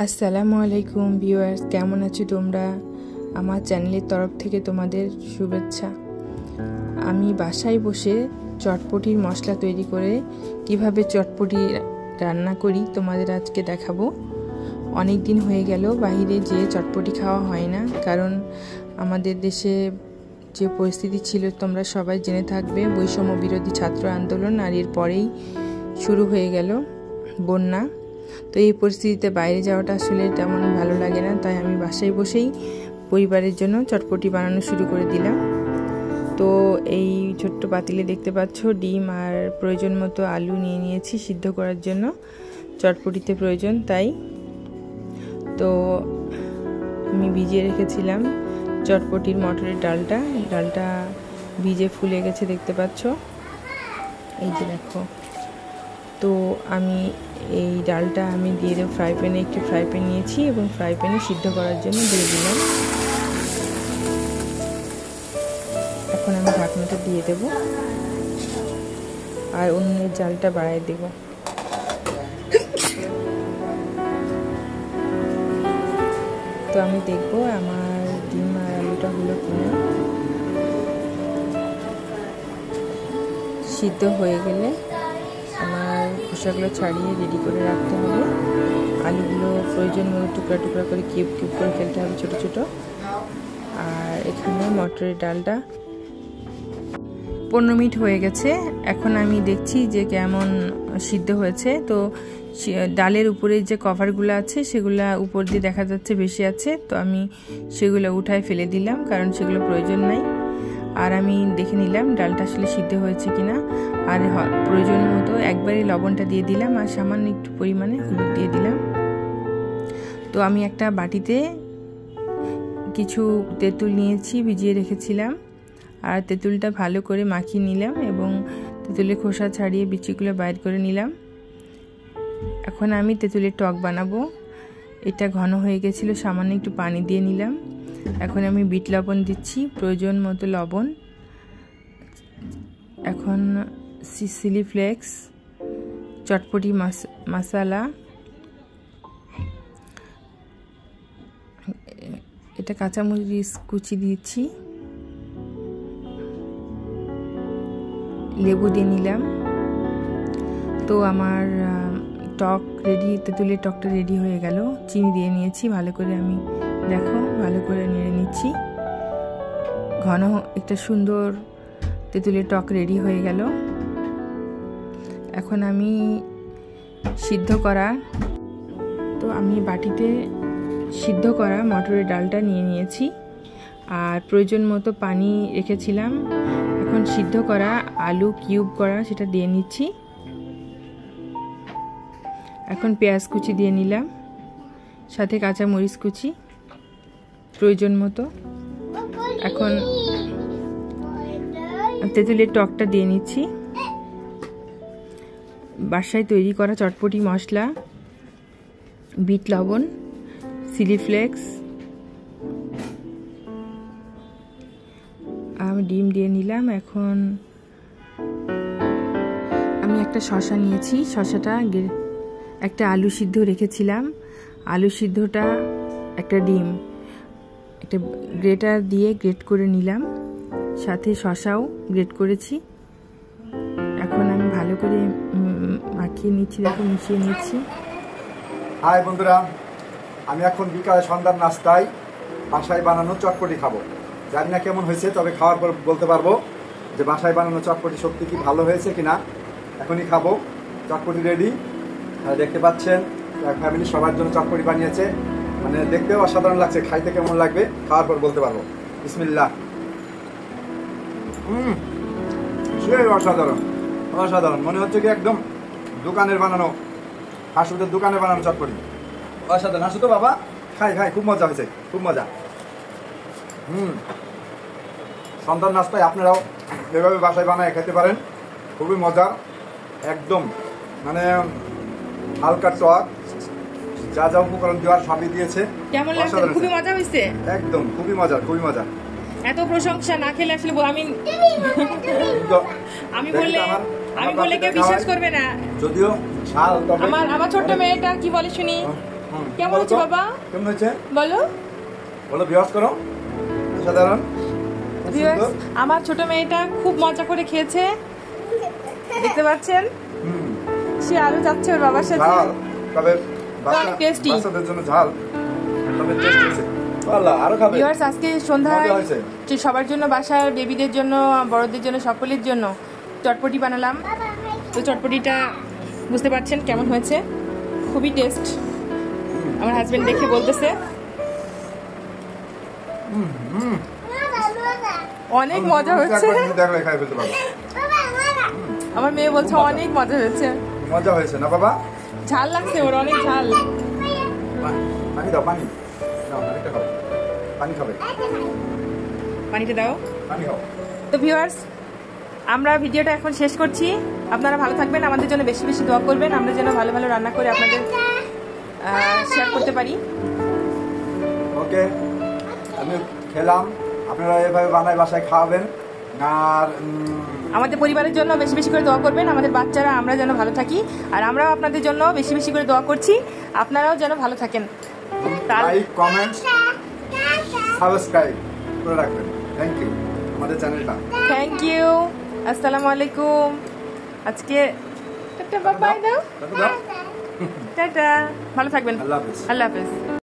আসসালামু আলাইকুম ভিউয়ার্স, কেমন আছো তোমরা? আমার চ্যানেলের তরফ থেকে তোমাদের শুভেচ্ছা। আমি বাসায় বসে চটপটির মশলা তৈরি করে কিভাবে চটপটি রান্না করি তোমাদের আজকে দেখাবো। অনেক দিন হয়ে গেল বাইরে যেয়ে চটপটি খাওয়া হয় না, কারণ আমাদের দেশে যে পরিস্থিতি ছিল তোমরা সবাই জেনে থাকবে, বৈষম্য বিরোধী ছাত্র আন্দোলন, আর এর পরেই শুরু হয়ে গেল বন্যা। তো এই পরিস্থিতিতে বাইরে যাওয়াটা আসলে তেমন ভালো লাগে না, তাই আমি বাসায় বসেই পরিবারের জন্য চটপটি বানানো শুরু করে দিলাম। তো এই ছোট্ট পাতিলে দেখতে পাচ্ছ ডিম আর প্রয়োজন মতো আলু নিয়ে নিয়েছি সিদ্ধ করার জন্য, চটপটিতে প্রয়োজন তাই। তো আমি ভিজিয়ে রেখেছিলাম চটপটির মটরের ডালটা ভিজে ফুলে গেছে দেখতে পাচ্ছ, এই যে দেখো। তো আমি এই ডালটা আমি দিয়ে দেবো ফ্রাই প্যানে, একটি ফ্রাই প্যান নিয়েছি এবং ফ্রাই প্যানে সিদ্ধ করার জন্য দিয়ে দিলাম। এখন আমি ঢাকনাটা দিয়ে দেব আর উনুনের জালটা বাড়ায় দেব। তো আমি দেখবো আমার ডিম আর আলুটা হলো কিনা। সিদ্ধ হয়ে গেলে আমার খোসাগুলো ছাড়িয়ে রেডি করে রাখতে হবে। আলুগুলো প্রয়োজন মতো টুকরা টুকরা করে কিউব কিউব করে ফেলতে হবে ছোটো ছোটো। আর এখানে মটরের ডালটা 15 মিনিট হয়ে গেছে। এখন আমি দেখছি যে কেমন সিদ্ধ হয়েছে। তো ডালের উপরে যে কভারগুলো আছে সেগুলো উপর দিয়ে দেখা যাচ্ছে বেশি আছে, তো আমি সেগুলো উঠায় ফেলে দিলাম, কারণ সেগুলো প্রয়োজন নাই। আর আমি দেখে নিলাম ডালটা আসলে সিদ্ধ হয়েছে কিনা। আর প্রয়োজন মতো একবারে লবণটা দিয়ে দিলাম আর সামান্য একটু পরিমাণে হলুদ দিয়ে দিলাম। তো আমি একটা বাটিতে কিছু তেঁতুল নিয়েছি, ভিজিয়ে রেখেছিলাম, আর তেঁতুলটা ভালো করে মাখিয়ে নিলাম এবং তেঁতুলের খোসা ছাড়িয়ে বিচিগুলো বাইর করে নিলাম। এখন আমি তেঁতুলের টক বানাবো। এটা ঘন হয়ে গেছিলো, সামান্য একটু পানি দিয়ে নিলাম। এখন আমি বিট লবণ দিচ্ছি, প্রয়োজন মতো লবণ। এখন চিলি ফ্লেক্স, চটপটি মশলা, এটা কাঁচামরিচ কুচি দিচ্ছি, লেবু দিয়ে নিলাম। তো আমার টক রেডি, তেঁতুলের টকটা রেডি হয়ে গেল। চিনি দিয়ে নিয়েছি ভালো করে, আমি দেখো ভালো করে নেড়ে নিচ্ছি। ঘন একটা সুন্দর তেঁতুলের টক রেডি হয়ে গেল। এখন আমি সিদ্ধ করা, তো আমি বাটিতে সিদ্ধ করা মটরের ডালটা নিয়ে নিয়েছি আর প্রয়োজন মতো পানি রেখেছিলাম। এখন সিদ্ধ করা আলু কিউব করা সেটা দিয়ে নিচ্ছি। এখন পেঁয়াজ কুচি দিয়ে নিলাম, সাথে কাঁচা মরিচ কুচি প্রয়োজন মতো। এখন তেঁতুলের টকটা দিয়ে নিচ্ছি। বাসায় তৈরি করা চটপটি মশলা, বিট লবণ, চিলি ফ্লেক্স, আমি ডিম দিয়ে নিলাম। এখন আমি একটা শসা নিয়েছি, শসাটা একটা আলু সিদ্ধ রেখেছিলাম, আলু সিদ্ধটা, একটা ডিম, একটা গ্রেটার দিয়ে গ্রেট করে নিলাম, সাথে শসাও গ্রেট করেছি। এখন আমি ভালো করে মাখিয়ে নিচ্ছি, দেখো মিশিয়ে নিচ্ছি। হাই বন্ধুরা, আমি এখন বিকালে সন্ধ্যার নাস্তায় বাসায় বানানো চটপটি খাবো। জানি না কেমন হয়েছে, তবে খাওয়ার পর বলতে পারবো যে বাসায় বানানো চটপটি সত্যি কি ভালো হয়েছে কিনা। এখনই খাবো, চটপটি রেডি। দেখতে পাচ্ছেন ফ্যামিলি সবার জন্য চটপটি বানিয়েছে, মানে দেখতেও অসাধারণ লাগছে, খাইতে কেমন লাগবে খাওয়ার পর বলতে পারবো। বিসমিল্লাহ। সেই অসাধারণ অসাধারণ, মনে হচ্ছে কি একদম দোকানের বানানো, ফাস্টফুডের দোকানে বানানো চটপটি। অসাধারণ। আসো তো বাবা, খাই খাই, খুব মজা হয়েছে, খুব মজা। সন্ধ্যার নাস্তায় আপনারাও এভাবে বাসায় বানায় খেতে পারেন, খুবই মজা। একদম মানে হালকা টক, যা যা উপকরণ দেওয়ার সবই দিয়েছে। কেমন লাগছে? খুবই মজা হয়েছে, একদম খুবই মজা, খুবই মজা। এত প্রশংসা না খেলে আসলে আমি বললে কেউ বিশ্বাস করবে না। যদিও ঝাল, আমার ছোট্ট মেয়েটা কি বলে শুনি। কেমন হচ্ছে বাবা? কেমন হয়েছে বলো বলো, বিয়াস করো। সাধারণ ভিউয়ার্স, আমার ছোট মেয়েটা খুব মজা করে খেয়েছে, দেখতে পাচ্ছেন। সে আরো যাচ্ছে ওর বাবার সাথে। ঝাল, তবে অনেক টেস্টি। বাচ্চাদের জন্য ঝাল, তবে টেস্টি আছে। আল্লাহ, আরো খাবে। ভিউয়ার্স, আজকে সন্ধ্যায় মজা হয়েছে। যে সবার জন্য, বাসার বেবিদের জন্য, বড়দের জন্য, সকলের জন্য চটপটি বানালাম। তো চটপটিটা বুঝতে পারছেন কেমন হয়েছে, খুবই টেস্ট। আমার হাজবেন্ড দেখে বলতেছে অনেক মজা হয়েছে। আমার মেয়ে বলছে অনেক মজা হয়েছে। মজা হয়েছে না বাবা? ঝাল লাগছে ওর, অনেক ঝাল। পানি দাও, পানি দাও, পানিটা খাও। পানি খাবে, পানিটা দাও। পানি খাও। তো ভিউয়ার্স, আমরা ভিডিওটা এখন শেষ করছি। আপনারা ভালো থাকবেন, আমাদের জন্য বেশি বেশি দোয়া করবেন, আমরা যেন ভালো ভালো রান্না করে আপনাদের শেয়ার করতে পারি। ওকে, আমি খেলাম, আপনারা এভাবে বানায় বাসায় খাওয়াবেন। আর আমাদের পরিবারের জন্য বেশি বেশি করে দোয়া করবেন, আমাদের বাচ্চারা, আমরা যেন ভালো থাকি। আর আমরাও আপনাদের জন্য বেশি বেশি করে দোয়া করছি, আপনারাও যেন ভালো থাকেন। লাইক, কমেন্ট, সাবস্ক্রাইব করে রাখবেন। থ্যাংক ইউ আমাদের চ্যানেলটা। Thank you. আসসালামু আলাইকুম। আজকে টাটা, বাই বাই দাও। টাটা দাও। টাটা, ভালো থাকবেন। আল্লাহ হাফেজ। আল্লাহ হাফেজ।